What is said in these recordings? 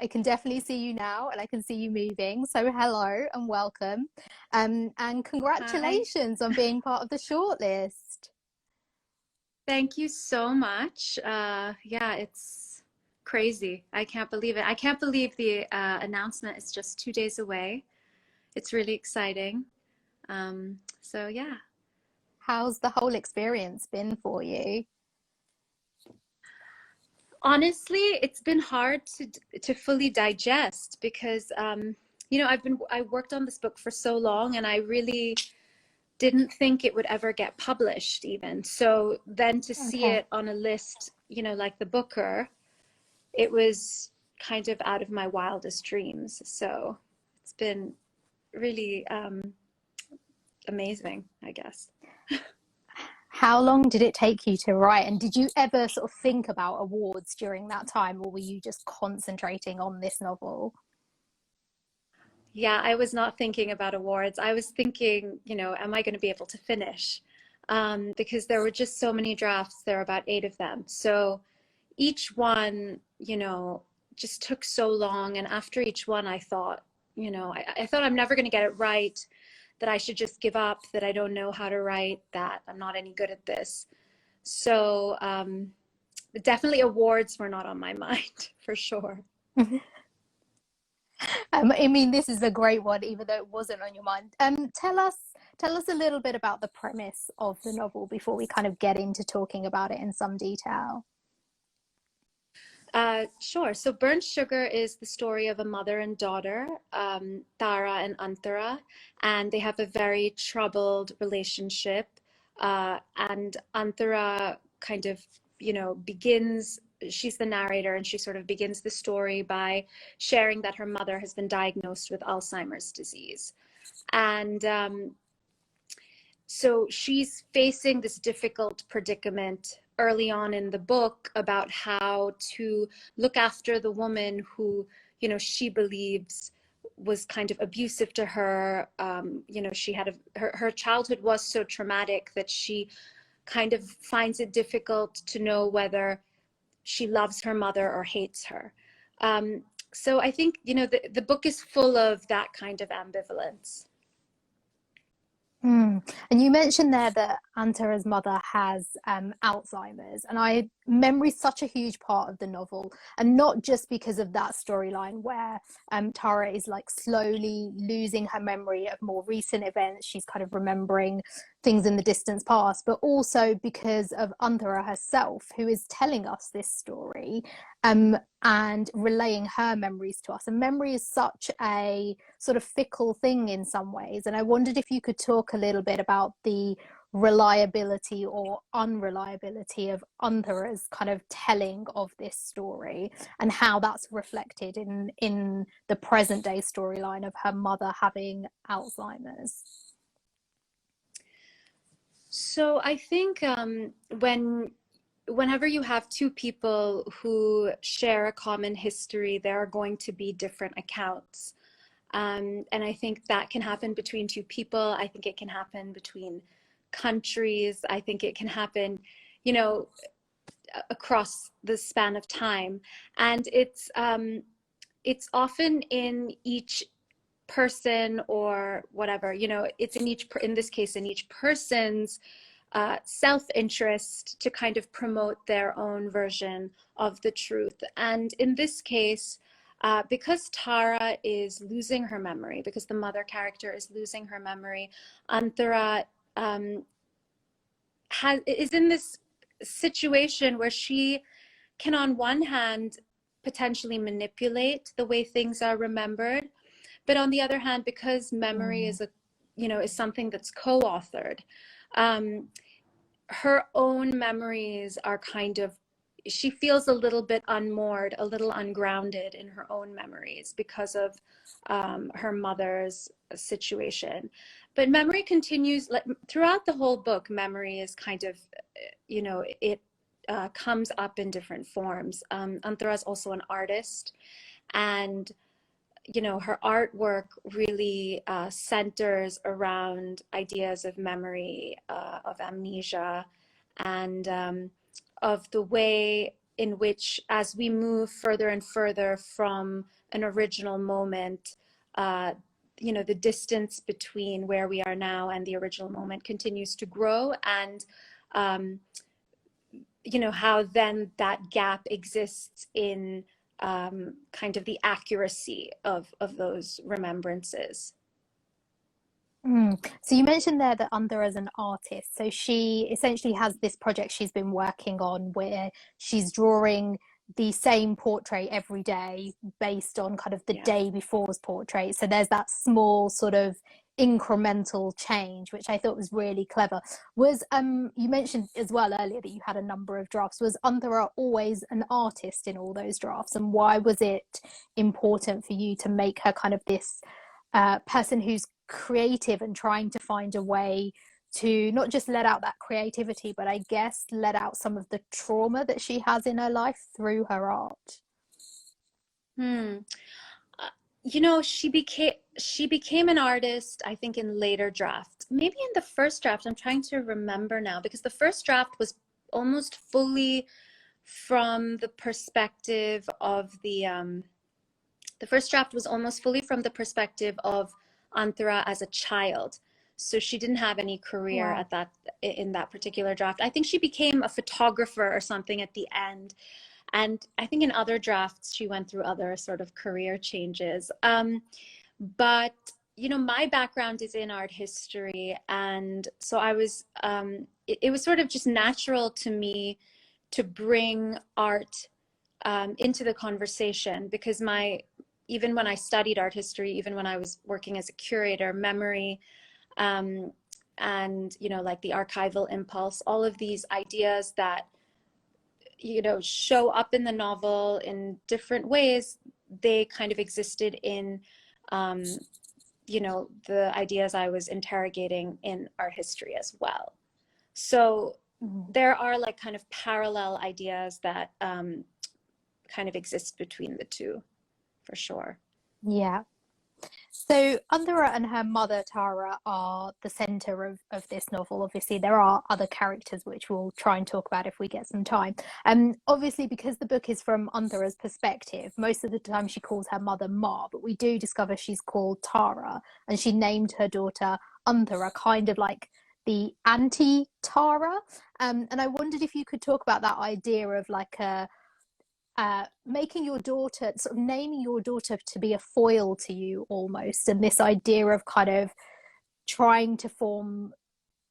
I can definitely see you now, and I can see you moving. So hello and welcome. And Hi. congratulations on being part of the shortlist. Thank you so much. Yeah, it's crazy. I can't believe it. I can't believe the announcement is just 2 days away. It's really exciting. So yeah. How's the whole experience been for you? Honestly, it's been hard to fully digest because I worked on this book for so long and I really didn't think it would ever get published even. So then to see Okay. it on a list, like the Booker, it was kind of out of my wildest dreams. So it's been really amazing, I guess. How long did it take you to write? And did you ever sort of think about awards during that time, or were you just concentrating on this novel? Yeah, I was not thinking about awards. I was thinking, am I going to be able to finish? Because there were just so many drafts. There were about 8 of them. So each one, just took so long. And after each one, I thought, I thought I'm never going to get it right, that I should just give up, that I don't know how to write, that I'm not any good at this. So definitely awards were not on my mind for sure. I mean, this is a great one, even though it wasn't on your mind. Tell us a little bit about the premise of the novel before we kind of get into talking about it in some detail. Sure. So Burnt Sugar is the story of a mother and daughter, Tara and Antara, and they have a very troubled relationship. And Antara kind of, begins, she's the narrator, and she sort of begins the story by sharing that her mother has been diagnosed with Alzheimer's disease. And so she's facing this difficult predicament early on in the book about how to look after the woman who, she believes was kind of abusive to her. She had her childhood was so traumatic that she kind of finds it difficult to know whether she loves her mother or hates her. So I think, the book is full of that kind of ambivalence. Mm. And you mentioned there that Antara's mother has Alzheimer's, and memory is such a huge part of the novel, and not just because of that storyline where Tara is like slowly losing her memory of more recent events. She's kind of remembering things in the distant past, but also because of Antara herself, who is telling us this story and relaying her memories to us. And memory is such a sort of fickle thing in some ways. And I wondered if you could talk a little bit about the reliability or unreliability of Anthara's kind of telling of this story and how that's reflected in the present day storyline of her mother having Alzheimer's. So I think whenever you have two people who share a common history, there are going to be different accounts. And I think that can happen between two people. I think it can happen between countries. I think it can happen, you know, across the span of time. And it's often in each person or whatever, it's in this case, in each person's self-interest to kind of promote their own version of the truth. And in this case, because Tara is losing her memory, because the mother character is losing her memory, Antara is in this situation where she can, on one hand, potentially manipulate the way things are remembered, but on the other hand, because memory Mm. is is something that's co-authored, um, her own memories are kind of, she feels a little bit unmoored, a little ungrounded in her own memories because of her mother's situation. But memory continues, like throughout the whole book, memory is kind of, it comes up in different forms. Antara is also an artist, and her artwork really centers around ideas of memory, of amnesia, and of the way in which, as we move further and further from an original moment, the distance between where we are now and the original moment continues to grow, and how then that gap exists in kind of the accuracy of those remembrances. So you mentioned there that Under as an artist, so she essentially has this project she's been working on where she's drawing the same portrait every day based on kind of the day before's portrait. So there's that small sort of incremental change, which I thought was really clever. Was you mentioned as well earlier that you had a number of drafts. Was Andhra always an artist in all those drafts, and why was it important for you to make her kind of this person who's creative and trying to find a way to not just let out that creativity, but I guess let out some of the trauma that she has in her life through her art? She became an artist, I think, in later drafts. Maybe in the first draft, I'm trying to remember now, because the first draft was almost fully from the perspective of the first draft was almost fully from the perspective of Anthara as a child. So she didn't have any career in that particular draft. I think she became a photographer or something at the end. And I think in other drafts, she went through other sort of career changes. But, my background is in art history. And so I was, it was sort of just natural to me to bring art into the conversation, because even when I studied art history, even when I was working as a curator, memory, and like the archival impulse, all of these ideas that show up in the novel in different ways, they kind of existed in the ideas I was interrogating in art history as well. So there are like kind of parallel ideas that kind of exist between the two, for sure. Yeah. So Andhra and her mother Tara are the center of this novel. Obviously, there are other characters which we'll try and talk about if we get some time. Obviously, because the book is from Andhra's perspective, most of the time she calls her mother Ma, but we do discover she's called Tara, and she named her daughter Andhra, kind of like the anti-Tara. And I wondered if you could talk about that idea of like making your daughter, sort of naming your daughter to be a foil to you almost, and this idea of kind of trying to form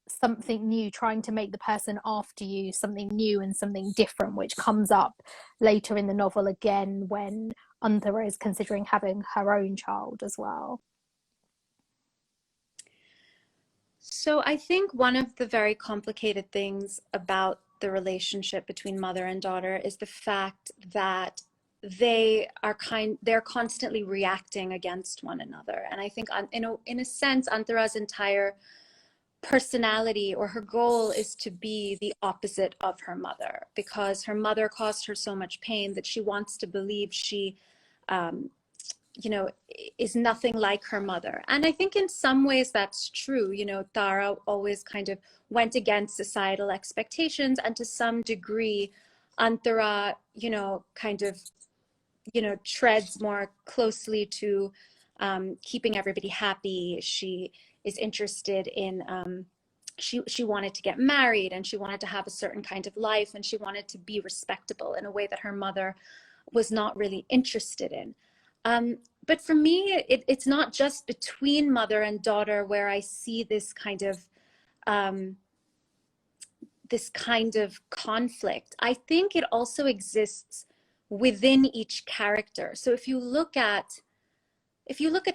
something new, trying to make the person after you something new and something different, which comes up later in the novel again when Anthara is considering having her own child as well. So I think one of the very complicated things about the relationship between mother and daughter is the fact that they're constantly reacting against one another. And I think in a sense, Anthara's entire personality, or her goal, is to be the opposite of her mother, because her mother caused her so much pain that she wants to believe she is nothing like her mother. And I think in some ways that's true. Tara always kind of went against societal expectations, and to some degree, Antara, kind of, treads more closely to keeping everybody happy. She is interested in, she wanted to get married, and she wanted to have a certain kind of life, and she wanted to be respectable in a way that her mother was not really interested in. But for me, it's not just between mother and daughter where I see this kind of conflict. I think it also exists within each character. So if you look at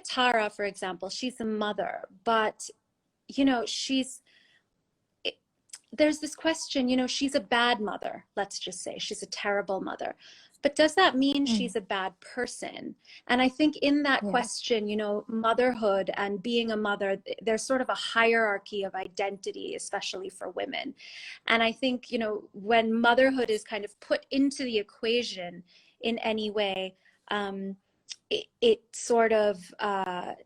Tara, for example, she's a mother, but there's this question, she's a bad mother. Let's just say she's a terrible mother. But does that mean she's a bad person? And I think in that question, motherhood and being a mother, there's sort of a hierarchy of identity, especially for women. And I think, when motherhood is kind of put into the equation in any way, it sort of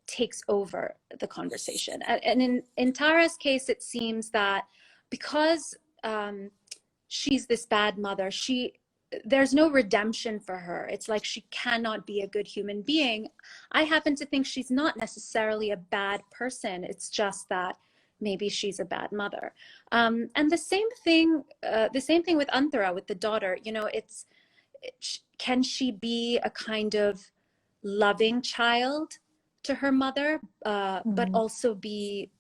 takes over the conversation. And in Tara's case, it seems that because she's this bad mother, there's no redemption for her. It's like she cannot be a good human being. I happen to think she's not necessarily a bad person. It's just that maybe she's a bad mother. And the same thing with Anthara, with the daughter. You know, can she be a kind of loving child to her mother, but also be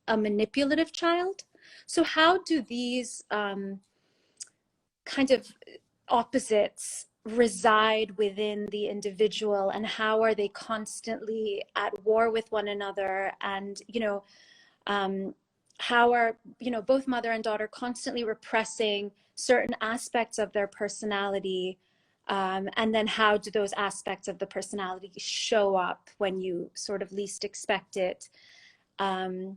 a manipulative child? So how do these kind of opposites reside within the individual, and how are they constantly at war with one another? And how are both mother and daughter constantly repressing certain aspects of their personality, and then how do those aspects of the personality show up when you sort of least expect it? And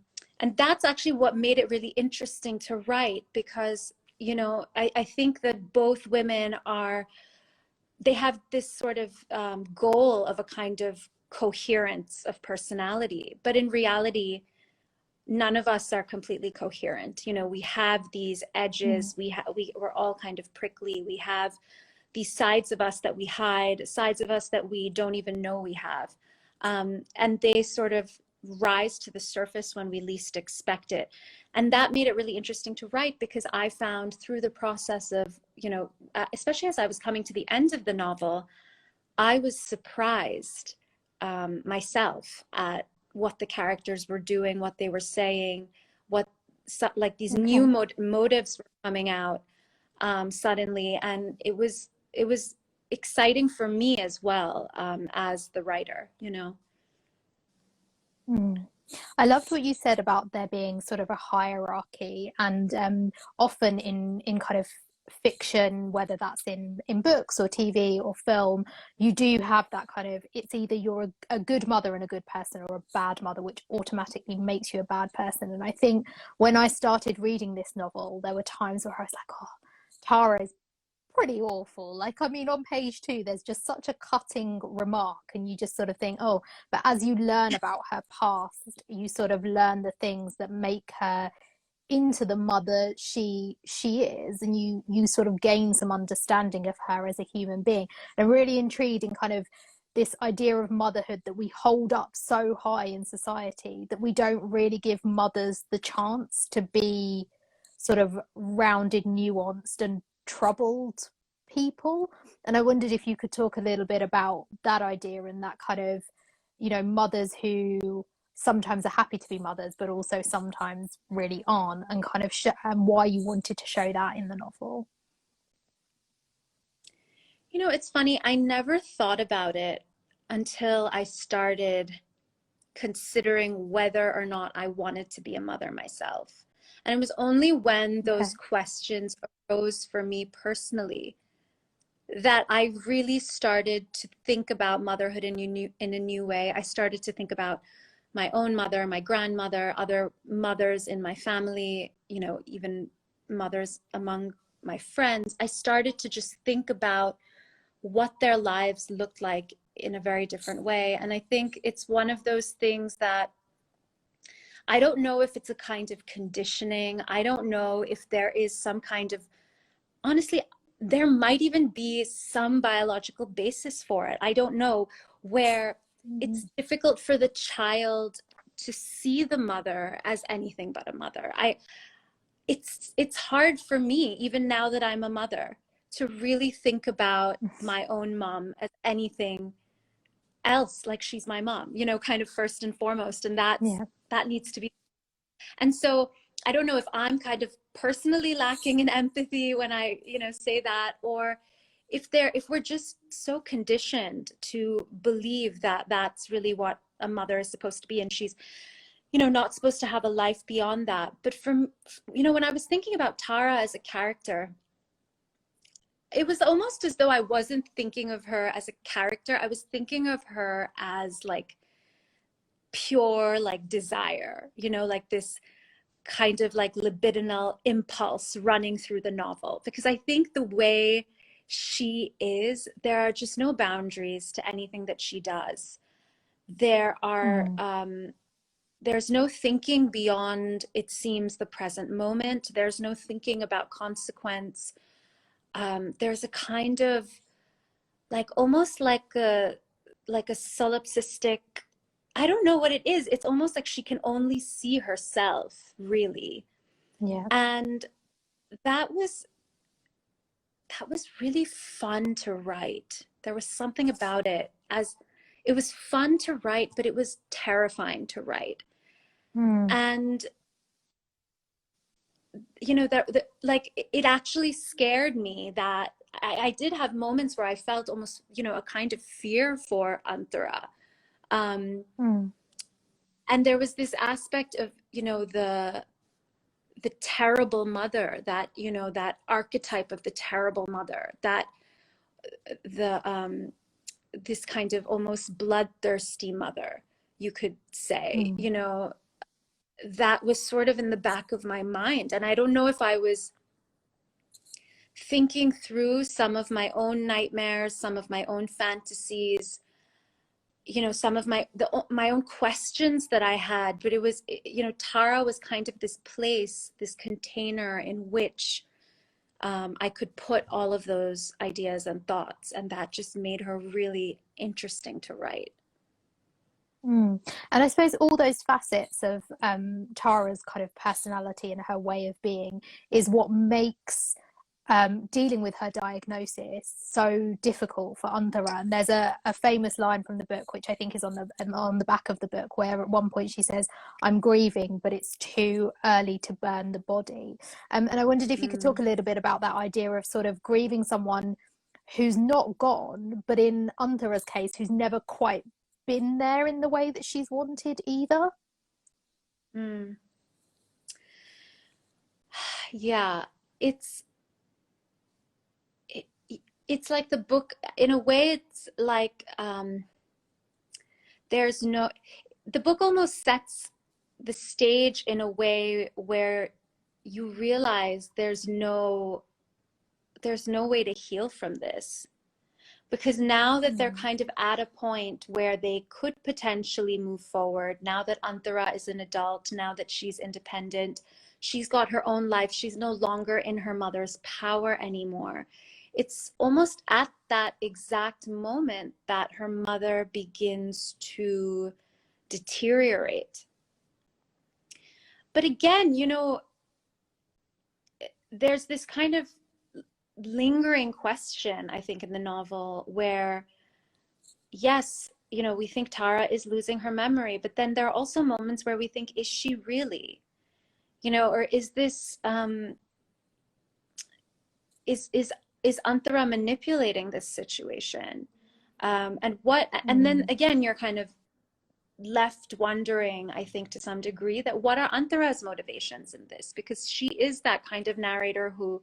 that's actually what made it really interesting to write, because I think that both women they have this sort of goal of a kind of coherence of personality, but in reality none of us are completely coherent. We have these edges. We're all kind of prickly. We have these sides of us that we hide, sides of us that we don't even know we have, and they sort of rise to the surface when we least expect it. And that made it really interesting to write, because I found through the process of, especially as I was coming to the end of the novel, I was surprised myself at what the characters were doing, what they were saying, like these new motives were coming out suddenly. And it was exciting for me as well, as the writer. I loved what you said about there being sort of a hierarchy, and often in kind of fiction, whether that's in books or TV or film, you do have that kind of, it's either you're a good mother and a good person, or a bad mother, which automatically makes you a bad person. And I think when I started reading this novel, there were times where I was like, oh, Tara is pretty awful. Like, I mean, on page 2 there's just such a cutting remark, and you just sort of think, oh, but as you learn about her past, you sort of learn the things that make her into the mother she is, and you sort of gain some understanding of her as a human being. And I'm really intrigued in kind of this idea of motherhood that we hold up so high in society, that we don't really give mothers the chance to be sort of rounded, nuanced and troubled people. And I wondered if you could talk a little bit about that idea, and that kind of, mothers who sometimes are happy to be mothers but also sometimes really aren't, and kind of why you wanted to show that in the novel. It's funny, I never thought about it until I started considering whether or not I wanted to be a mother myself. And it was only when those questions arose for me personally that I really started to think about motherhood in a new way. I started to think about my own mother, my grandmother, other mothers in my family, even mothers among my friends. I started to just think about what their lives looked like in a very different way. And I think it's one of those things that I don't know if it's a kind of conditioning. I don't know if there is some kind of, honestly, there might even be some biological basis for it. I don't know, where it's difficult for the child to see the mother as anything but a mother. It's hard for me, even now that I'm a mother, to really think about my own mom as anything else, like she's my mom, kind of first and foremost. And that needs to be. And so I don't know if I'm kind of personally lacking in empathy when I, say that, or if we're just so conditioned to believe that that's really what a mother is supposed to be, and she's, not supposed to have a life beyond that. But when I was thinking about Tara as a character, it was almost as though I wasn't thinking of her as a character. I was thinking of her as like pure, like desire, like this kind of like libidinal impulse running through the novel. Because I think the way she is, there are just no boundaries to anything that she does. There's no thinking beyond, it seems, the present moment. There's no thinking about consequence. there's a kind of like almost like a solipsistic, I don't know what it is. It's almost like she can only see herself, really. Yeah. And that was really fun to write. There was something about it, as it was fun to write, but it was terrifying to write. Mm. And you know that like it actually scared me that I did have moments where I felt almost, you know, a kind of fear for Antara. Um, Mm. and there was this aspect of, you know, the terrible mother, that, you know, that archetype of the terrible mother, that the this kind of almost bloodthirsty mother, you could say, Mm. you know, that was sort of in the back of my mind. And I don't know if I was thinking through some of my own nightmares, some of my own fantasies, you know, some of my own questions that I had. But it was, you know, Tara was kind of this place, this container in which I could put all of those ideas and thoughts, and that just made her really interesting to write. Mm. And I suppose all those facets of Tara's kind of personality and her way of being is what makes dealing with her diagnosis so difficult for Anthara. And there's a famous line from the book, which I think is on the back of the book, where at one point she says, "I'm grieving, but it's too early to burn the body." And I wondered if you could talk a Mm. little bit about that idea of sort of grieving someone who's not gone, but in Anthara's case, who's never quite been there in the way that she's wanted either. Mm. Yeah, it's it, it's like the book in a way. It's like there's no, the book almost sets the stage in a way where you realize there's no way to heal from this, because now that they're Mm. kind of at a point where they could potentially move forward, now that Antara is an adult, now that she's independent, she's got her own life, she's no longer in her mother's power anymore. It's almost at that exact moment that her mother begins to deteriorate. But again, you know, there's this kind of lingering question, I think, in the novel where, yes, you know, we think Tara is losing her memory, but then there are also moments where we think, is she really? You know, or is this is Antara manipulating this situation? And what, and then Mm. again, you're kind of left wondering, I think, to some degree, that what are Antara's motivations in this? Because she is that kind of narrator who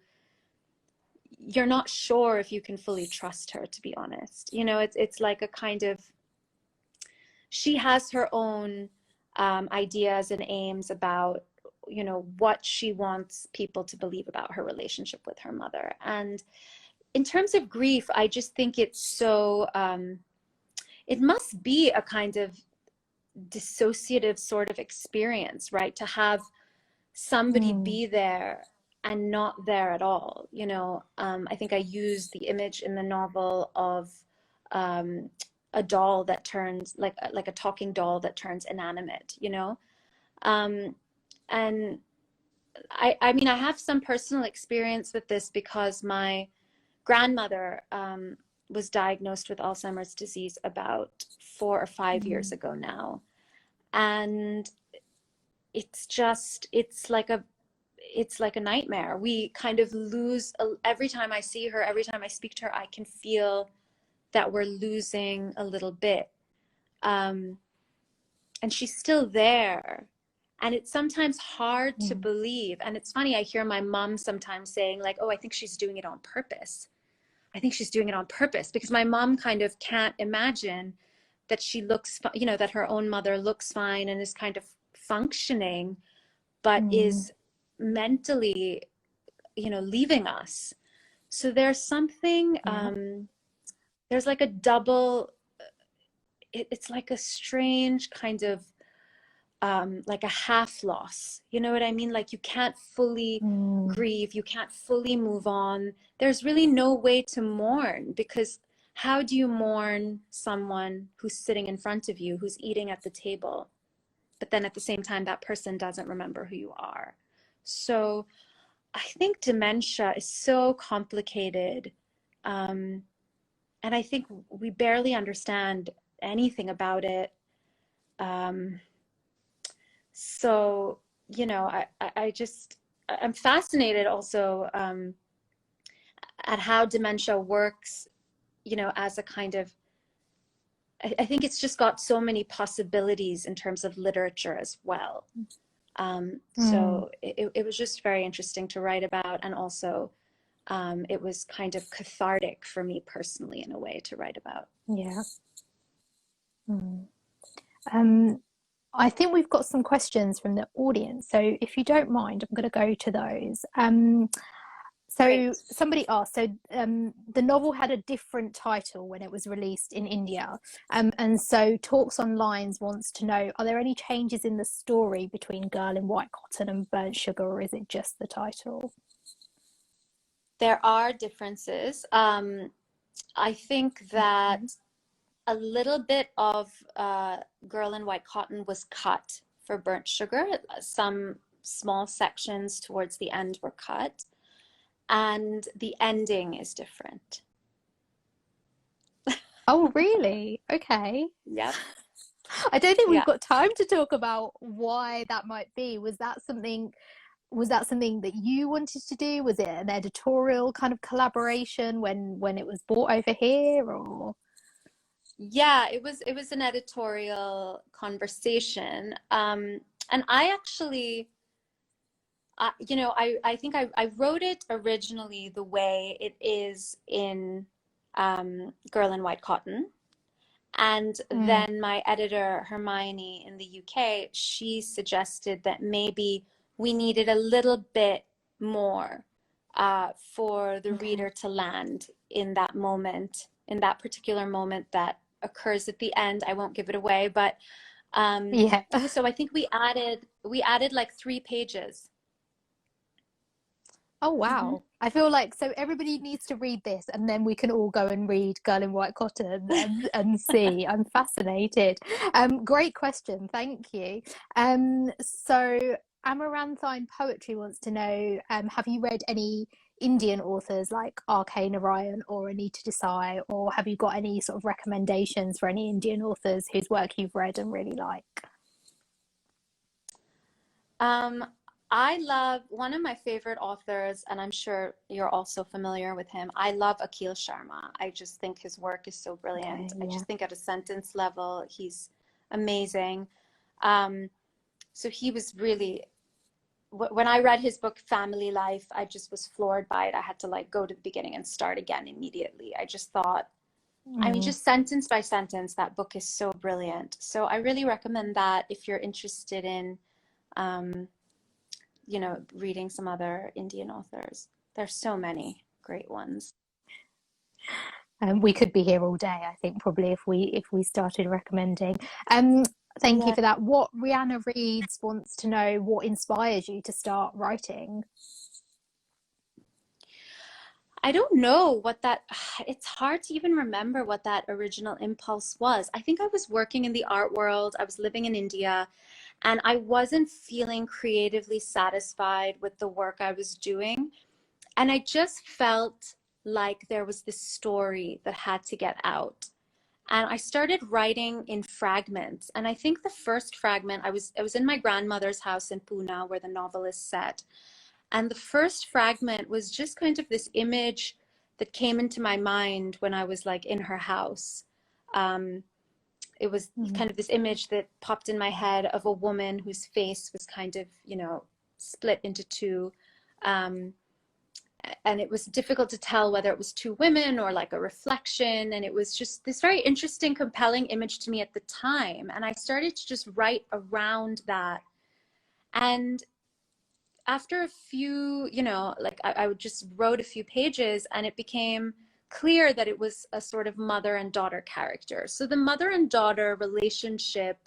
you're not sure if you can fully trust her, to be honest. You know, it's like a kind of, she has her own ideas and aims about, you know, what she wants people to believe about her relationship with her mother. And in terms of grief, I just think it's so it must be a kind of dissociative sort of experience, right, to have somebody Mm. be there and not there at all. You know, I think I used the image in the novel of um, a doll that turns like a talking doll that turns inanimate. You know, um, and I mean I have some personal experience with this because my grandmother was diagnosed with Alzheimer's disease about 4 or 5 years Mm. ago now, and it's just it's like a nightmare. We kind of lose every time I see her, every time I speak to her, I can feel that we're losing a little bit. Um, and she's still there. And it's sometimes hard to Mm. believe. And it's funny, I hear my mom sometimes saying, like, oh, I think she's doing it on purpose. I think she's doing it on purpose, because my mom kind of can't imagine that she looks, you know, that her own mother looks fine and is kind of functioning, but Mm. is mentally, you know, leaving us. So there's something Yeah. there's like a double, it's like a strange kind of like a half loss. You know what I mean? Like you can't fully grieve, you can't fully move on. There's really no way to mourn, because how do you mourn someone who's sitting in front of you, who's eating at the table, but then at the same time that person doesn't remember who you are? So I think dementia is so complicated, and I think we barely understand anything about it. So, you know, I'm fascinated also at how dementia works, you know, as a kind of, I think it's just got so many possibilities in terms of literature as well. So it was just very interesting to write about. And also it was kind of cathartic for me personally in a way to write about. Yeah. I think we've got some questions from the audience. So if you don't mind, I'm going to go to those. So Great. somebody asked, so the novel had a different title when it was released in India. And so Talks on Lines wants to know, are there any changes in the story between Girl in White Cotton and Burnt Sugar, or is it just the title? There are differences. I think that a little bit of Girl in White Cotton was cut for Burnt Sugar. Some small sections towards the end were cut, and the ending is different. Oh, really? Okay. Yep. I don't think we've Yeah. got time to talk about why that might be. Was that something that you wanted to do? Was it an editorial kind of collaboration when it was brought over here, or? Yeah, it was an editorial conversation. And I actually, you know, I think I wrote it originally the way it is in Girl in White Cotton. And then my editor, Hermione in the UK, she suggested that maybe we needed a little bit more for the reader to land in that moment, in that particular moment that occurs at the end. I won't give it away, but Yeah. so I think we added like 3 pages. Oh, wow. I feel like, so everybody needs to read this, and then we can all go and read Girl in White Cotton and see. I'm fascinated. Great question. Thank you. So Amaranthine Poetry wants to know, have you read any Indian authors like R.K. Narayan or Anita Desai, or have you got any sort of recommendations for any Indian authors whose work you've read and really like? I love one of my favorite authors, and I'm sure you're also familiar with him. I love Akhil Sharma. I just think his work is so brilliant. Okay, I yeah. just think at a sentence level, he's amazing. So he was really, when I read his book, Family Life, I just was floored by it. I had to like go to the beginning and start again immediately. I just thought, I mean, just sentence by sentence, that book is so brilliant. So I really recommend that if you're interested in, you know, reading some other Indian authors. There's so many great ones. We could be here all day, I think, probably if we started recommending. Thank you Yeah. for that. What Rihanna Reads wants to know, what inspires you to start writing? I don't know what that, it's hard to even remember what that original impulse was. I think I was working in the art world. I was living in India, and I wasn't feeling creatively satisfied with the work I was doing. And I just felt like there was this story that had to get out. And I started writing in fragments. And I think the first fragment, I was in my grandmother's house in Pune where the novel is set. And the first fragment was just kind of this image that came into my mind when I was like in her house. It was kind of this image that popped in my head of a woman whose face was kind of, you know, split into two. And it was difficult to tell whether it was two women or like a reflection. And it was just this very interesting, compelling image to me at the time. And I started to just write around that. And after a few, you know, like I just wrote a few pages, and it became clear that it was a sort of mother and daughter character. So the mother and daughter relationship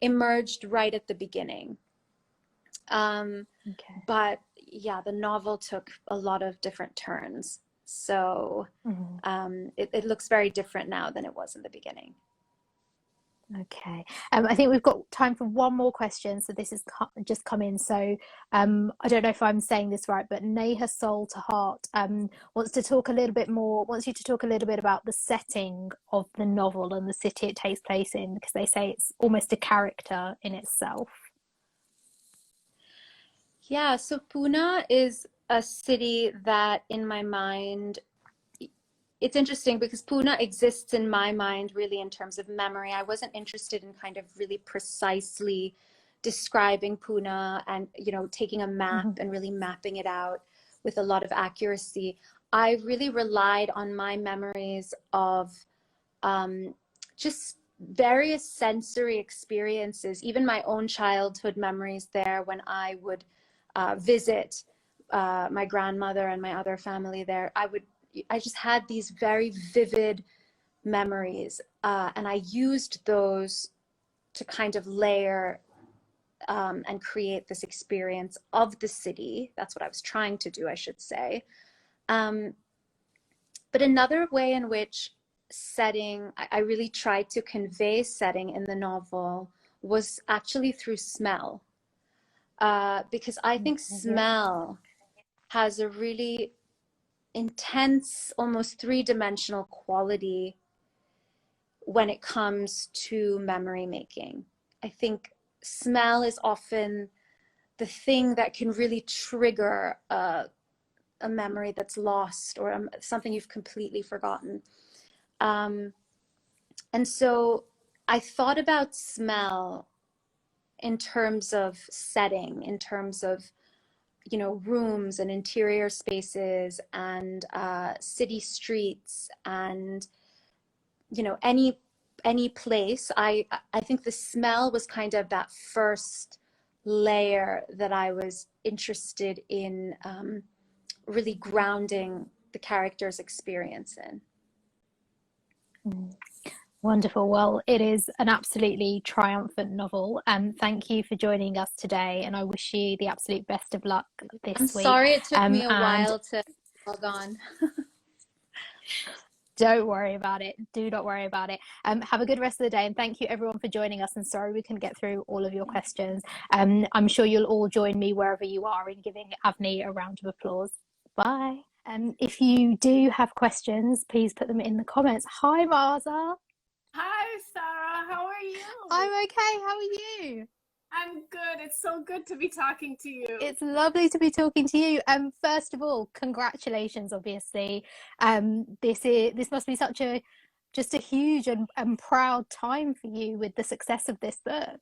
emerged right at the beginning. Okay. But yeah, the novel took a lot of different turns. So it looks very different now than it was in the beginning. Okay. I think we've got time for one more question. So this has just come in. So I don't know if I'm saying this right, but Neha Soul to Heart wants you to talk a little bit about the setting of the novel and the city it takes place in, because they say it's almost a character in itself. Yeah, so Pune is a city that in my mind, it's interesting because Pune exists in my mind really in terms of memory. I wasn't interested in kind of really precisely describing Pune and, you know, taking a map and really mapping it out with a lot of accuracy. I really relied on my memories of just various sensory experiences, even my own childhood memories there when I would visit my grandmother and my other family there. I just had these very vivid memories, and I used those to kind of layer and create this experience of the city. That's what I was trying to do, I should say. But another way in which I really tried to convey setting in the novel was actually through smell. Because I think smell has a really intense, almost three-dimensional quality when it comes to memory making. I think smell is often the thing that can really trigger a memory that's lost or something you've completely forgotten. And so I thought about smell in terms of setting, in terms of, you know, rooms and interior spaces and city streets and, you know, any place. I think the smell was kind of that first layer that I was interested in really grounding the character's experience in. Wonderful. Well, it is an absolutely triumphant novel. Thank you for joining us today, and I wish you the absolute best of luck this week. I'm sorry it took me a while to log on. Don't worry about it. Do not worry about it. Have a good rest of the day, and thank you everyone for joining us. And sorry we couldn't get through all of your questions. I'm sure you'll all join me wherever you are in giving Avni a round of applause. Bye. If you do have questions, please put them in the comments. Hi, Maaza. Hi, Sarah. How are you? I'm okay. How are you? I'm good. It's so good to be talking to you. It's lovely to be talking to you. First of all, congratulations, obviously. This must be such a huge and proud time for you with the success of this book.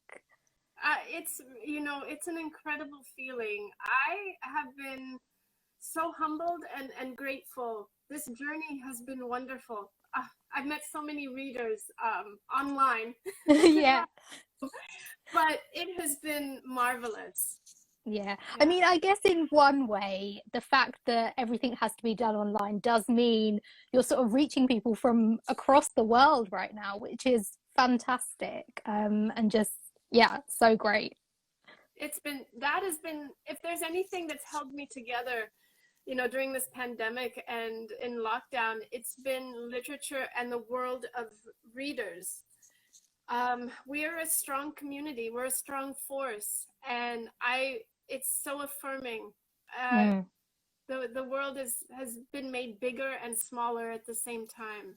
It's, you know, it's an incredible feeling. I have been so humbled and grateful. This journey has been wonderful. I've met so many readers online. Yeah. But it has been marvelous. Yeah. I mean, I guess in one way, the fact that everything has to be done online does mean you're sort of reaching people from across the world right now, which is fantastic. And just, yeah, so great. That has been, if there's anything that's held me together, you know, during this pandemic and in lockdown, it's been literature and the world of readers. We are a strong community. We're a strong force, and it's so affirming. The world has been made bigger and smaller at the same time.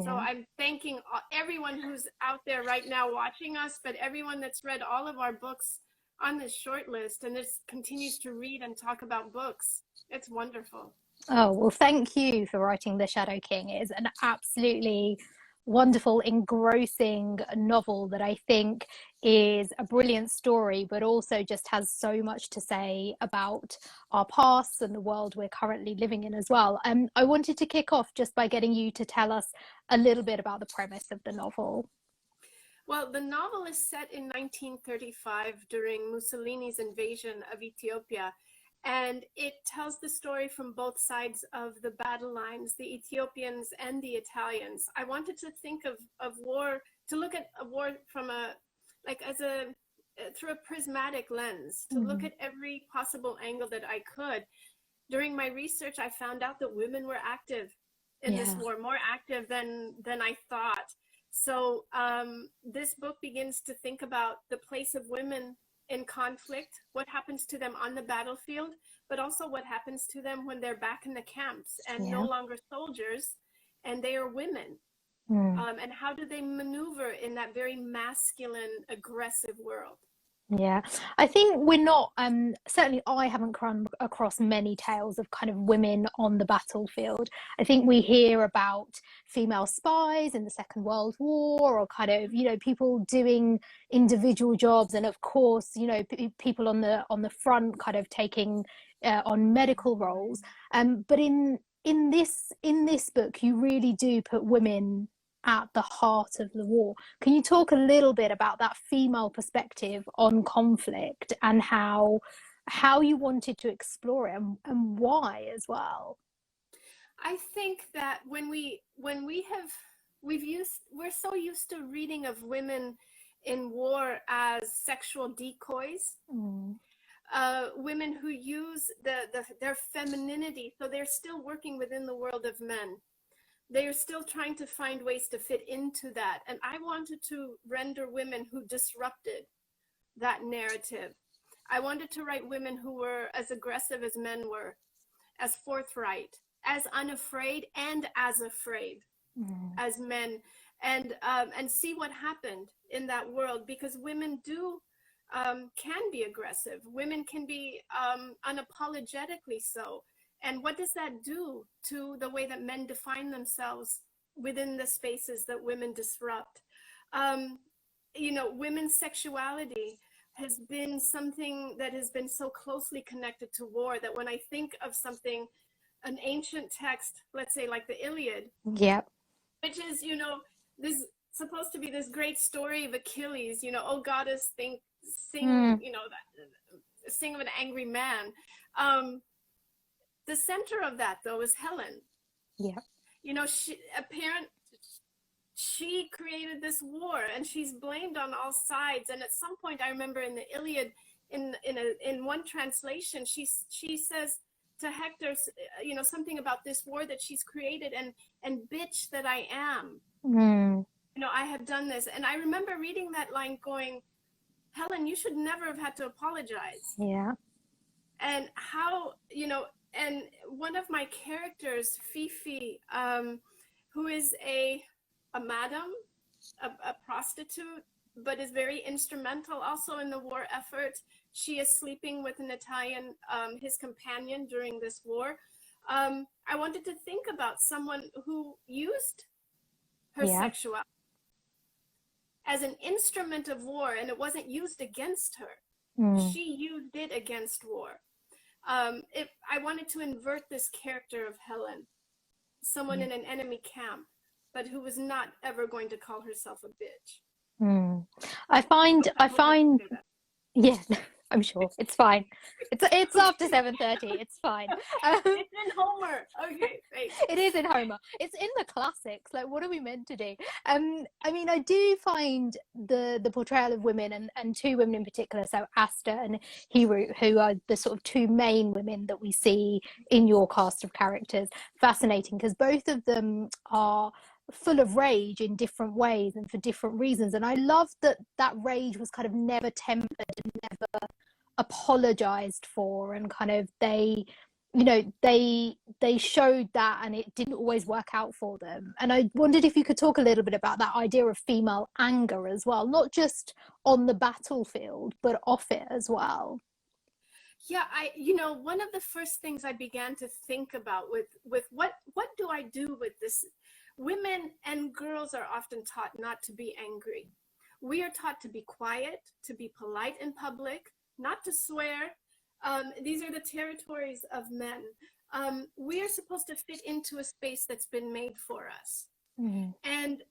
So I'm thanking everyone who's out there right now watching us, but everyone that's read all of our books on this short list and this continues to read and talk about books. It's wonderful. Oh, well, thank you for writing The Shadow King. It is an absolutely wonderful, engrossing novel that I think is a brilliant story, but also just has so much to say about our past and the world we're currently living in as well. I wanted to kick off just by getting you to tell us a little bit about the premise of the novel. Well, the novel is set in 1935 during Mussolini's invasion of Ethiopia. And it tells the story from both sides of the battle lines, the Ethiopians and the Italians. I wanted to think of war, to look at a war from like as a through a prismatic lens, to look at every possible angle that I could. During my research, I found out that women were active in this war, more active than I thought. So this book begins to think about the place of women in conflict, what happens to them on the battlefield, but also what happens to them when they're back in the camps and no longer soldiers, and they are women. And how do they maneuver in that very masculine, aggressive world? Yeah, I think we're not, certainly I haven't come across many tales of kind of women on the battlefield. I think we hear about female spies in the Second World War, or kind of, people doing individual jobs, and of course, people on the front kind of taking on medical roles. But in this book, you really do put women at the heart of the war. Can you talk a little bit about that female perspective on conflict, and how you wanted to explore it, and why as well? I think that we're so used to reading of women in war as sexual decoys, women who use their femininity, so they're still working within the world of men. They are still trying to find ways to fit into that. And I wanted to render women who disrupted that narrative. I wanted to write women who were as aggressive as men were, as forthright, as unafraid, and as afraid as men, and see what happened in that world, because women can be aggressive. Women can be unapologetically so. And what does that do to the way that men define themselves within the spaces that women disrupt? Women's sexuality has been something that has been so closely connected to war that when I think of something, an ancient text, let's say like the Iliad, which is, this supposed to be this great story of Achilles, oh goddess, sing of an angry man. The center of that, though, is Helen. She created this war, and she's blamed on all sides. And at some point, I remember in the Iliad, in one translation, she says to Hector, something about this war that she's created, and bitch that I am. I have done this. And I remember reading that line going, Helen, you should never have had to apologize. And how, and one of my characters, Fifi, who is a madam, a prostitute, but is very instrumental also in the war effort. She is sleeping with an Italian, his companion during this war. I wanted to think about someone who used her sexuality as an instrument of war, and it wasn't used against her. She used it against war. I wanted to invert this character of Helen, someone in an enemy camp, but who was not ever going to call herself a bitch. I find, yeah, I'm sure it's fine. It's after 7:30. It's fine. It's in Homer. Okay, thanks. It is in Homer. It's in the classics. Like, what are we meant to do? I mean, I do find the portrayal of women, and two women in particular, so Asta and Hiru, who are the sort of two main women that we see in your cast of characters, fascinating, because both of them are full of rage in different ways and for different reasons. And I love that rage was kind of never tempered and never apologized for, and kind of they showed that, and it didn't always work out for them. And I wondered if you could talk a little bit about that idea of female anger as well, not just on the battlefield but off it as well. Yeah, one of the first things I began to think about with what do I do with this? Women and girls are often taught not to be angry. We are taught to be quiet, to be polite in public, not to swear. These are the territories of men. We are supposed to fit into a space that's been made for us. And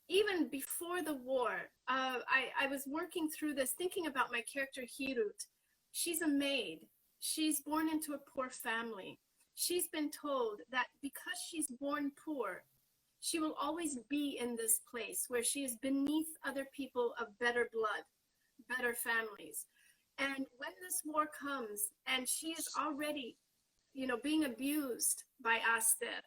even before the war, I was working through this, thinking about my character Hirut. She's a maid. She's born into a poor family. She's been told that because she's born poor, she will always be in this place where she is beneath other people of better blood, better families. And when this war comes and she is already, you know, being abused by Aster,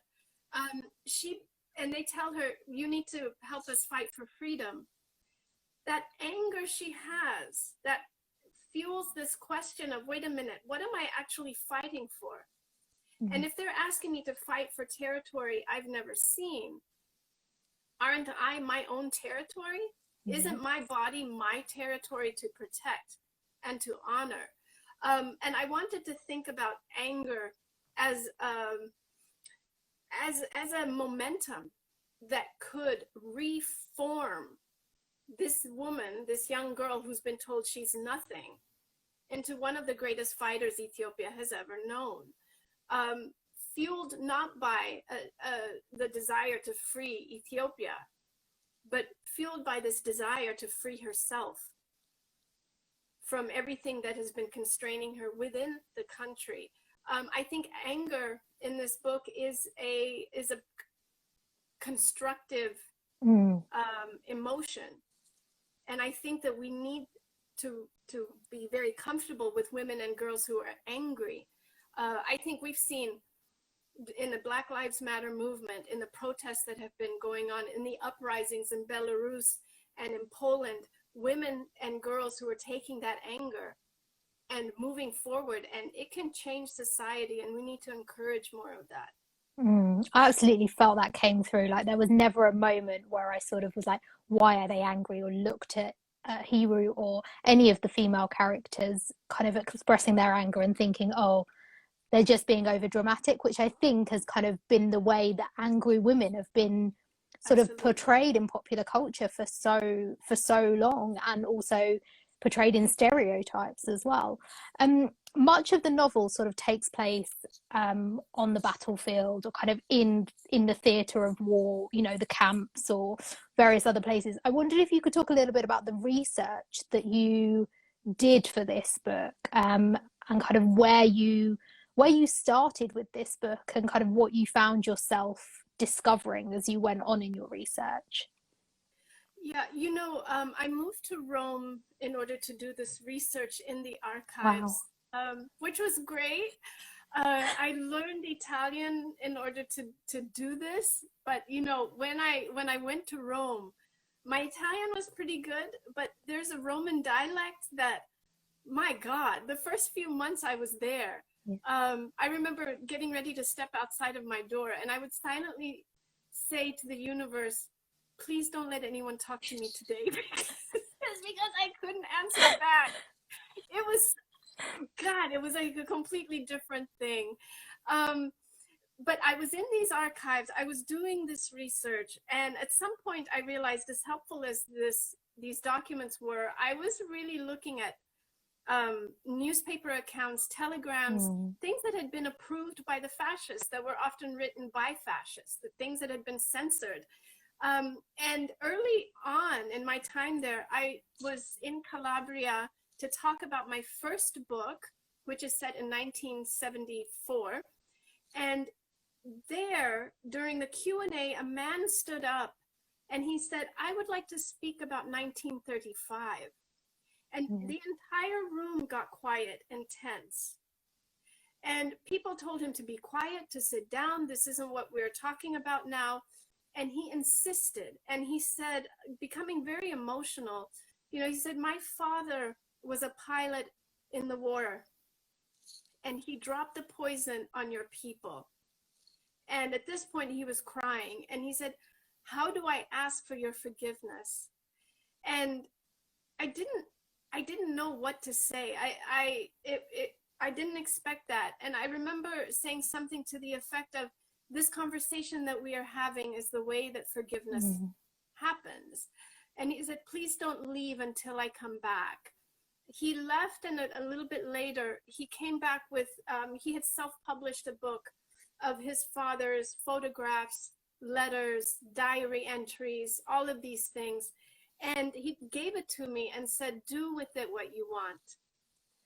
and they tell her, you need to help us fight for freedom. That anger she has, that fuels this question of, wait a minute, what am I actually fighting for? Mm-hmm. And if they're asking me to fight for territory I've never seen, aren't I my own territory? Mm-hmm. Isn't my body my territory to protect and to honor? And I wanted to think about anger as a momentum that could reform this woman, this young girl who's been told she's nothing, into one of the greatest fighters Ethiopia has ever known. Fueled not by the desire to free Ethiopia, but fueled by this desire to free herself from everything that has been constraining her within the country. I think anger in this book is a constructive emotion, and I think that we need to be very comfortable with women and girls who are angry. I think we've seen in the Black Lives Matter movement, in the protests that have been going on, in the uprisings in Belarus and in Poland, women and girls who are taking that anger and moving forward, and it can change society, and we need to encourage more of that. I absolutely felt that came through. Like, there was never a moment where I sort of was like, why are they angry, or looked at Hiru or any of the female characters kind of expressing their anger and thinking, oh, they're just being over dramatic, which I think has kind of been the way that angry women have been sort of portrayed in popular culture for so long, and also portrayed in stereotypes as well. Much of the novel sort of takes place on the battlefield, or kind of in the theatre of war, you know, the camps or various other places. I wondered if you could talk a little bit about the research that you did for this book, and kind of where you started with this book, and kind of what you found yourself discovering as you went on in your research. Yeah, you know, I moved to Rome in order to do this research in the archives, which was great. I learned Italian in order to do this, but you know, when I went to Rome, my Italian was pretty good, but there's a Roman dialect that, my God, the first few months I was there, I remember getting ready to step outside of my door, and I would silently say to the universe, please don't let anyone talk to me today, because I couldn't answer back. It was like a completely different thing. But I was in these archives, I was doing this research, and at some point I realized, as helpful as these documents were, I was really looking at newspaper accounts, telegrams, things that had been approved by the fascists, that were often written by fascists, the things that had been censored. And early on in my time there, I was in Calabria to talk about my first book, which is set in 1974. And there, during the Q&A, a man stood up and he said, I would like to speak about 1935. And the entire room got quiet and tense. And people told him to be quiet, to sit down. This isn't what we're talking about now. And he insisted, and he said, becoming very emotional, you know, he said, my father was a pilot in the war, and he dropped the poison on your people. And at this point he was crying, and he said, how do I ask for your forgiveness? And I didn't know what to say. I didn't expect that. And I remember saying something to the effect of, this conversation that we are having is the way that forgiveness happens. And he said, please don't leave until I come back. He left, and a little bit later, he came back with, he had self-published a book of his father's photographs, letters, diary entries, all of these things. And he gave it to me and said, do with it what you want.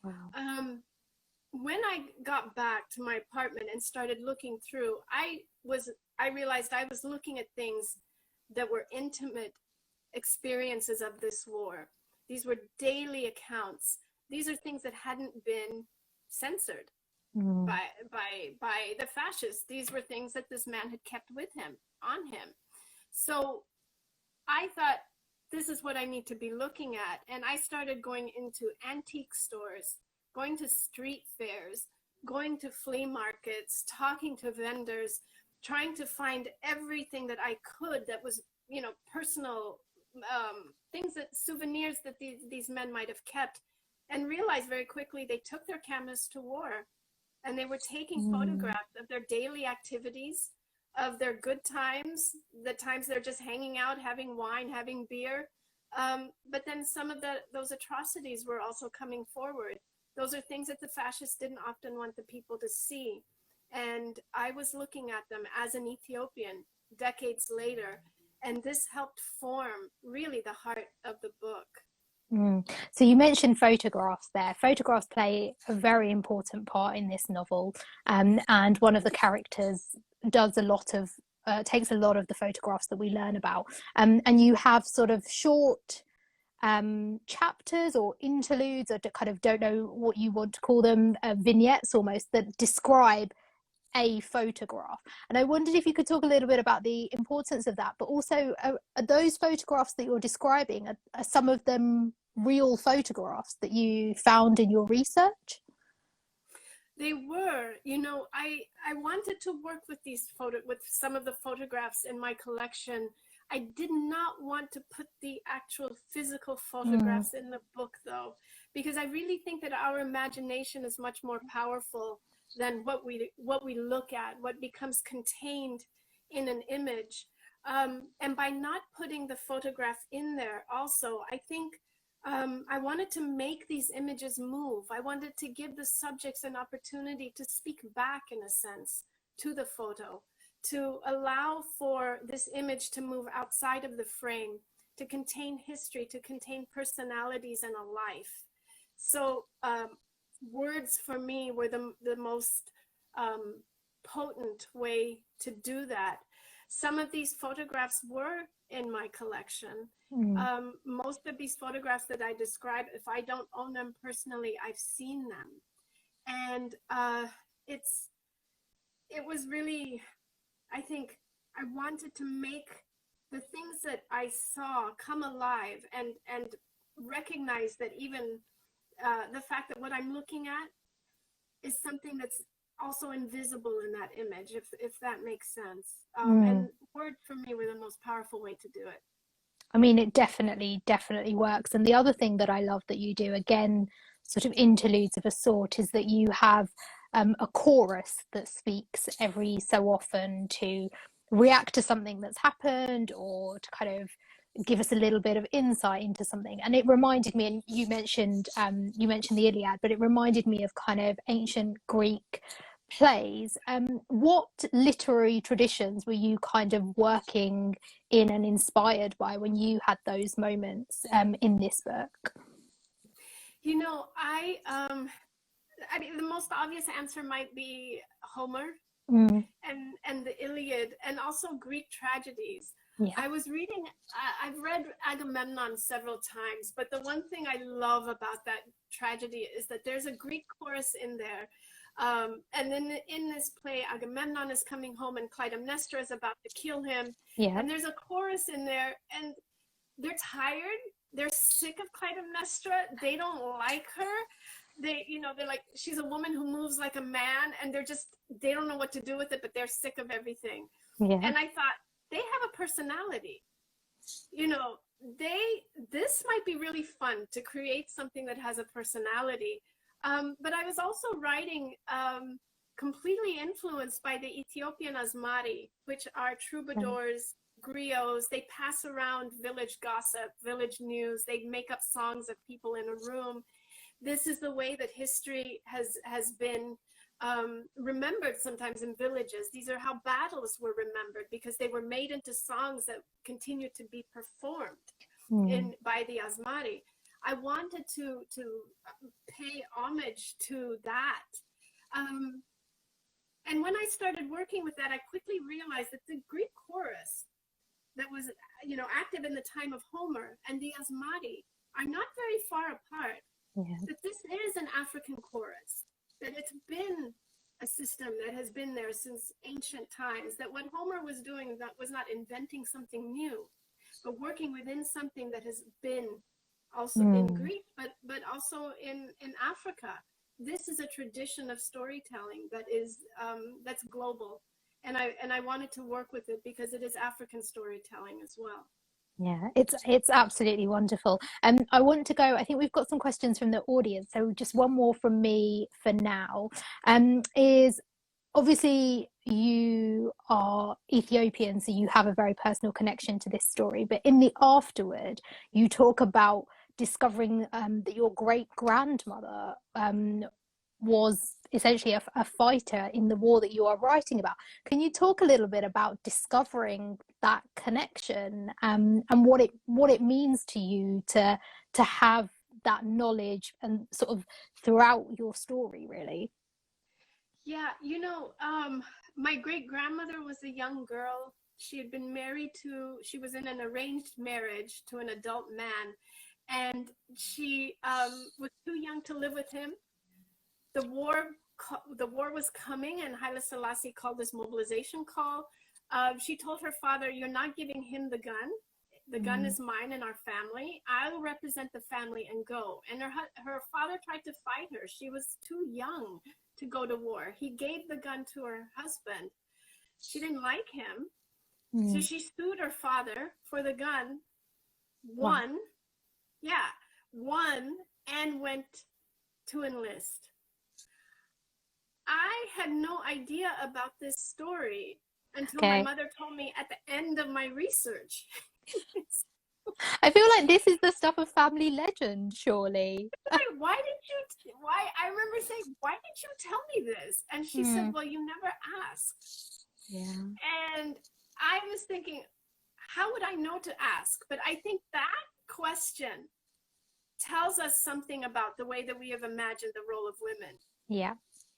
Wow. When I got back to my apartment and started looking through, I was I realized I was looking at things that were intimate experiences of this war. These were daily accounts. These are things that hadn't been censored by the fascists. These were things that this man had kept with him, on him. So I thought, this is what I need to be looking at. And I started going into antique stores, going to street fairs, going to flea markets, talking to vendors, trying to find everything that I could that was, you know, personal things, that souvenirs that these men might have kept, and realized very quickly they took their cameras to war, and they were taking photographs of their daily activities, of their good times, the times they're just hanging out, having wine, having beer. But then some of those atrocities were also coming forward. Those are things that the fascists didn't often want the people to see. And I was looking at them as an Ethiopian decades later, and this helped form really the heart of the book. So you mentioned photographs there. Photographs play a very important part in this novel, and one of the characters does a lot of takes a lot of the photographs that we learn about, and you have sort of short chapters or interludes, or kind of, don't know what you want to call them, vignettes almost, that describe a photograph. And I wondered if you could talk a little bit about the importance of that, but also are those photographs that you're describing, are some of them real photographs that you found in your research? They were, you know, I wanted to work with with some of the photographs in my collection. I did not want to put the actual physical photographs in the book, though, because I really think that our imagination is much more powerful than what we look at, what becomes contained in an image. And by not putting the photograph in there also, I think I wanted to make these images move. I wanted to give the subjects an opportunity to speak back, in a sense, to the photo, to allow for this image to move outside of the frame, to contain history, to contain personalities and a life. So words for me were the most potent way to do that. Some of these photographs were in my collection. Most of these photographs that I describe, if I don't own them personally, I've seen them. And it was really, I think I wanted to make the things that I saw come alive, and recognize that even the fact that what I'm looking at is something that's also invisible in that image, if that makes sense. And words for me were the most powerful way to do it. I mean, it definitely works. And the other thing that I love that you do, again, sort of interludes of a sort, is that you have a chorus that speaks every so often to react to something that's happened, or to kind of give us a little bit of insight into something. And it reminded me, and you mentioned the Iliad, but it reminded me of kind of ancient Greek plays. What literary traditions were you kind of working in and inspired by when you had those moments in this book? You know, I mean, the most obvious answer might be Homer and the Iliad, and also Greek tragedies. Yeah. I've read Agamemnon several times, but the one thing I love about that tragedy is that there's a Greek chorus in there. And then in this play, Agamemnon is coming home and Clytemnestra is about to kill him. Yeah. And there's a chorus in there, and they're tired. They're sick of Clytemnestra. They don't like her. They're like, she's a woman who moves like a man, and they don't know what to do with it, but they're sick of everything. Yeah. And I thought, they have a personality. You know, this might be really fun to create something that has a personality. But I was also writing completely influenced by the Ethiopian Asmari, which are troubadours, griots. They pass around village gossip, village news. They make up songs of people in a room. This is the way that history has been remembered sometimes in villages. These are how battles were remembered, because they were made into songs that continue to be performed by the Asmari. I wanted to pay homage to that. And when I started working with that, I quickly realized that the Greek chorus that was, active in the time of Homer and the Asmati are not very far apart. Yeah. That this is an African chorus, that it's been a system that has been there since ancient times, that what Homer was doing that was not inventing something new, but working within something that has been also in Greece, but also in Africa. This is a tradition of storytelling that is that's global, and I wanted to work with it because it is African storytelling as well. Yeah, it's absolutely wonderful. And I want to go, I think we've got some questions from the audience. So just one more from me for now. Is obviously you are Ethiopian, so you have a very personal connection to this story. But in the afterward, you talk about discovering that your great grandmother was essentially a fighter in the war that you are writing about. Can you talk a little bit about discovering that connection, and what it means to you to have that knowledge and sort of throughout your story, really? Yeah, my great grandmother was a young girl. She was in an arranged marriage to an adult man, and she was too young to live with him. The war was coming, and Haile Selassie called this mobilization call. She told her father, "You're not giving him the gun. The gun is mine and our family. I will represent the family and go." And her father tried to fight her. She was too young to go to war. He gave the gun to her husband. She didn't like him, so she sued her father for the gun. Won, and went to enlist. I had no idea about this story until my mother told me at the end of my research. I feel like this is the stuff of family legend, surely. I remember saying, "Why did you tell me this?" And she said, "Well, you never asked." Yeah. And I was thinking, how would I know to ask? But I think that question tells us something about the way that we have imagined the role of women. Yeah.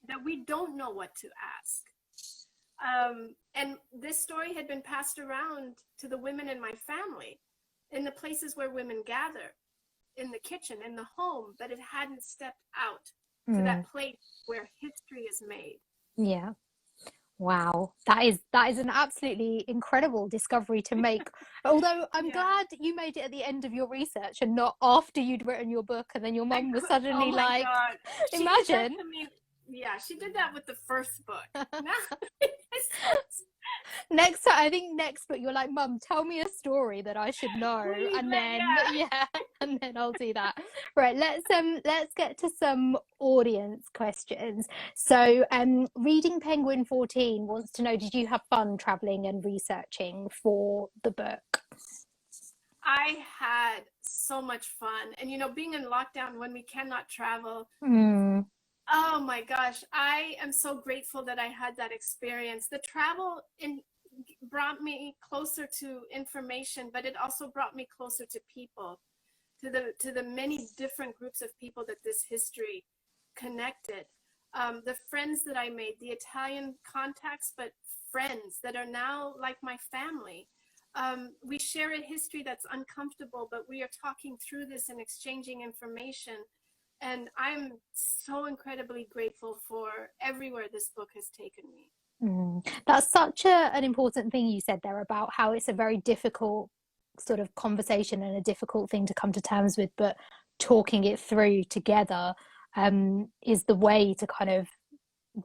That we don't know what to ask. And this story had been passed around to the women in my family, in the places where women gather, in the kitchen, in the home, but it hadn't stepped out to that place where history is made. Yeah. Wow, that is an absolutely incredible discovery to make. Although I'm glad you made it at the end of your research and not after you'd written your book, and then your mum was suddenly like, God. imagine. Yeah, she did that with the first book. Next time, I think next book you're like, "Mum, tell me a story that I should know." Please, and then and then I'll do that. Right, let's get to some audience questions. So Reading Penguin 14 wants to know, did you have fun traveling and researching for the book? I had so much fun. And being in lockdown when we cannot travel, oh my gosh, I am so grateful that I had that experience. The travel brought me closer to information, but it also brought me closer to people, to the many different groups of people that this history connected. The friends that I made, the Italian contacts, but friends that are now like my family. We share a history that's uncomfortable, but we are talking through this and exchanging information. And I'm so incredibly grateful for everywhere this book has taken me. That's such an important thing you said there about how it's a very difficult sort of conversation and a difficult thing to come to terms with, but talking it through together is the way to kind of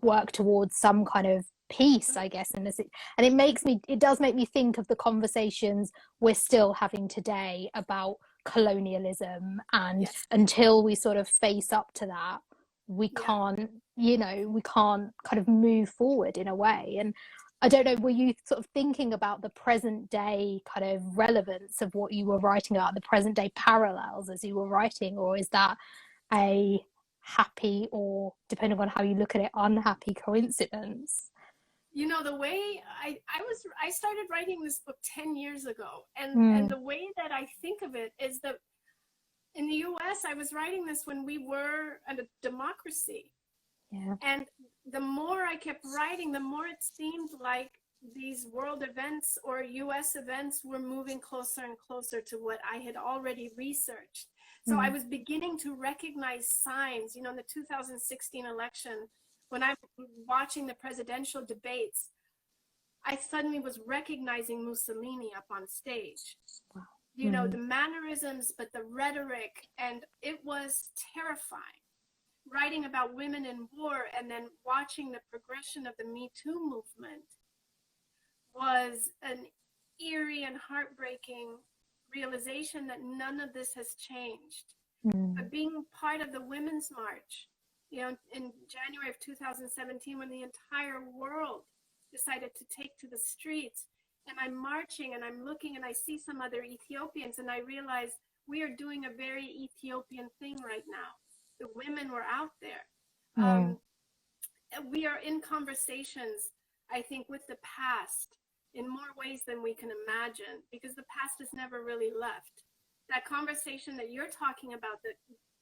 work towards some kind of peace, I guess. And it does make me think of the conversations we're still having today about colonialism, and until we sort of face up to that, we can't kind of move forward in a way. And I don't know, were you sort of thinking about the present day kind of relevance of what you were writing about, the present day parallels as you were writing, or is that a happy, or depending on how you look at it, unhappy coincidence? The way I started writing this book 10 years ago, and the way that I think of it is that in the US, I was writing this when we were a democracy. Yeah. And the more I kept writing, the more it seemed like these world events or US events were moving closer and closer to what I had already researched. So I was beginning to recognize signs, you know, in the 2016 election, when I'm watching the presidential debates, I suddenly was recognizing Mussolini up on stage. Wow. You know, the mannerisms, but the rhetoric, and it was terrifying. Writing about women in war and then watching the progression of the Me Too movement was an eerie and heartbreaking realization that none of this has changed. But being part of the Women's March, you know, in January of 2017, when the entire world decided to take to the streets, and I'm marching and I'm looking and I see some other Ethiopians, and I realize we are doing a very Ethiopian thing right now. The women were out there. We are in conversations, I think, with the past in more ways than we can imagine, because the past has never really left. That conversation that you're talking about, that,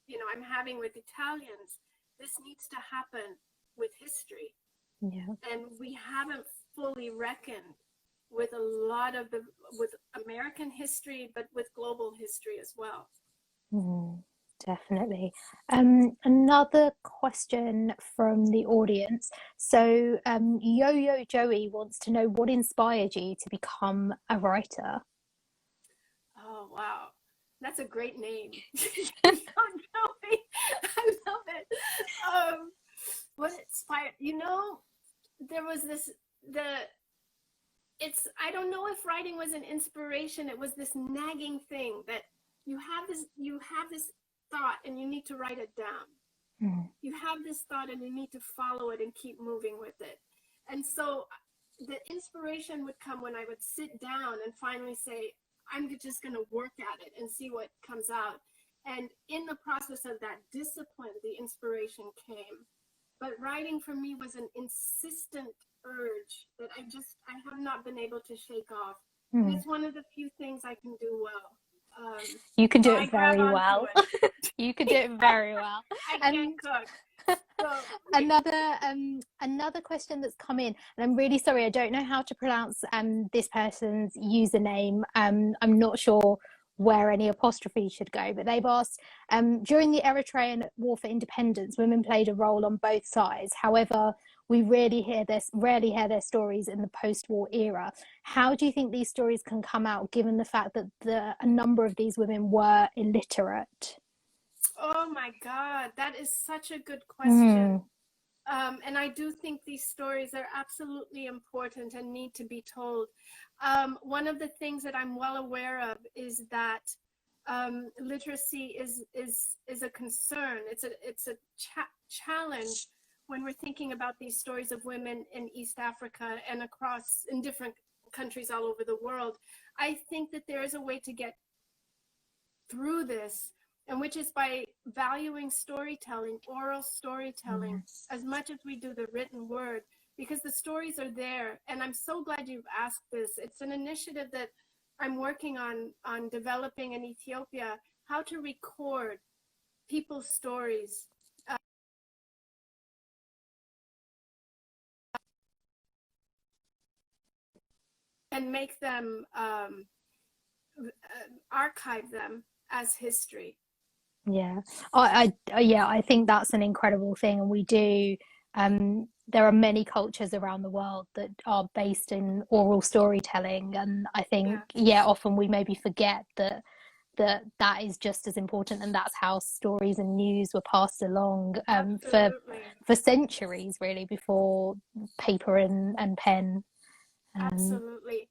you know, I'm having with Italians, this needs to happen with history. Yeah. And we haven't fully reckoned with a lot of with American history, but with global history as well. Definitely. Another question from the audience. So, Yo-Yo Joey wants to know what inspired you to become a writer. Oh, wow. That's a great name. Yo Joey. I love it. What inspired, you know, there was this, I don't know if writing was an inspiration. It was this nagging thing that you have this thought and you need to write it down. You have this thought and you need to follow it and keep moving with it. And so the inspiration would come when I would sit down and finally say, I'm just going to work at it and see what comes out. And in the process of that discipline, the inspiration came. But writing for me was an insistent urge that I have not been able to shake off. And it's one of the few things I can do well. You can do it very well. You can do it very well. I can't cook. So, another question that's come in, and I'm really sorry, I don't know how to pronounce this person's username. I'm not sure where any apostrophe should go, but they've asked, during the Eritrean War for Independence, women played a role on both sides. However, we rarely hear their stories in the post-war era. How do you think these stories can come out, given the fact that a number of these women were illiterate? Oh my God, that is such a good question. And I do think these stories are absolutely important and need to be told. One of the things that I'm well aware of is that literacy is a concern. It's a challenge when we're thinking about these stories of women in East Africa and in different countries all over the world. I think that there is a way to get through this, and which is by valuing storytelling, oral storytelling, as much as we do the written word, because the stories are there. And I'm so glad you've asked this. It's an initiative that I'm working on developing in Ethiopia, how to record people's stories. And make them, archive them as history. Yeah, I think that's an incredible thing, and we do. There are many cultures around the world that are based in oral storytelling, and I think often we maybe forget that is just as important, and that's how stories and news were passed along for centuries, really, before paper and pen. Absolutely.